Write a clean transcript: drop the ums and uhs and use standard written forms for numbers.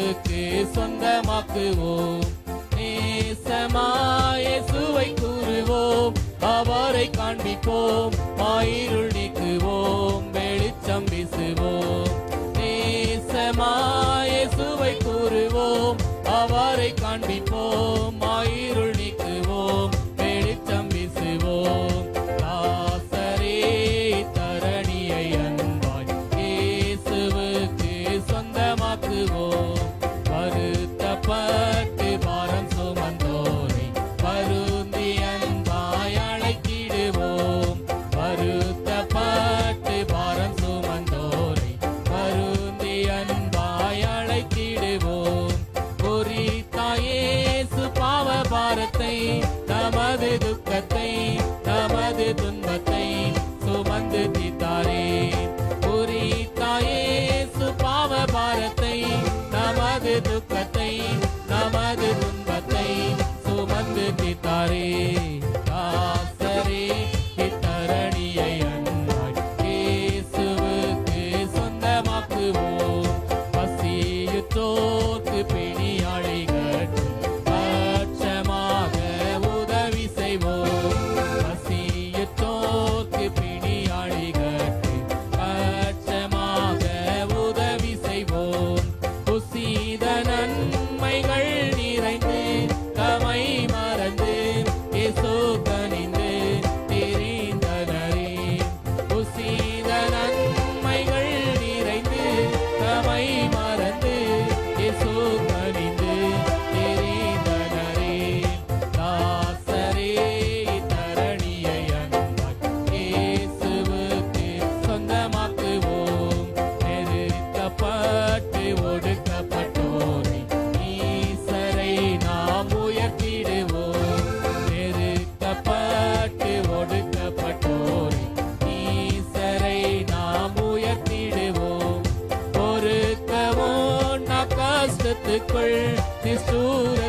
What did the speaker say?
இயேசுவுக்கு சொந்தமாக்குவோம். நேசமாய் இயேசுவை கூறுவோம், அவரை காண்பிப்போம், மாயிருள் நீக்குவோம், வெளிச்சம் வீசுவோம். நேசமாய் இயேசுவை கூறுவோம், அவரை காண்பிப்போம், மாயிருள் நீக்குவோம், வெளிச்சம் வீசுவோம். தாசரே தரணியை அன்பாய் இயேசுவுக்கு சொந்தமாக்குவோம். வருத்தப்பட்டு பாரம் சுமந்தோரை வருந்தி அன்பாய் அழைத்திடுவோம். வருத்தப்பட்டு பாரம் சுமந்தோரை வருந்தி அன்பாய் அழைத்திடுவோம். குறித்தாயேசு பாவ பாரத்தை, நமது துக்கத்தை, நமது துன்பத்தை சுமந்து தீர்த்தாரே. குறித்தாயேசு பாவ பாரத்தை, நமது துக்கத்தை, நமது துன்பத்தை சுமந்து தீர்த்தாரே. தாசரே இத்தரணியை அன்பாய் இயேசுவுக்கு சொந்தமாக்குவோம். பசியுற்றோர்க்கு பிணியாளிகளுக்கு பட்சமாக உதவி செய்வோம். பசியுற்றோர்க்கு பிணியாளிகளுக்கு பட்சமாக உதவி செய்வோம். புசித நன்மைகள் நிறைந்து தமை மறந்து இயேசு கனிந்து தெரிந்தனரே. புசித நன்மைகள் நிறைந்து தமை மறந்து இயேசு கனிந்து தெரிந்தனரே. தாசரே தரணியை அன்பாய் இயேசுவுக்கு சொந்தமாக்குவோம். நெருக்கப்பட்டு ஒடுக்கப்பட்டோரை ஈசரை நாம் உயர்த்திடுவோம். நெருக்கப்பட்டு ஒடுக்கப்பட்டோரை ஈசரை நாம் உயர்த்திடுவோம். பொறுக்கவும் கஷ்டத்துக்குள் நிஷ்டூர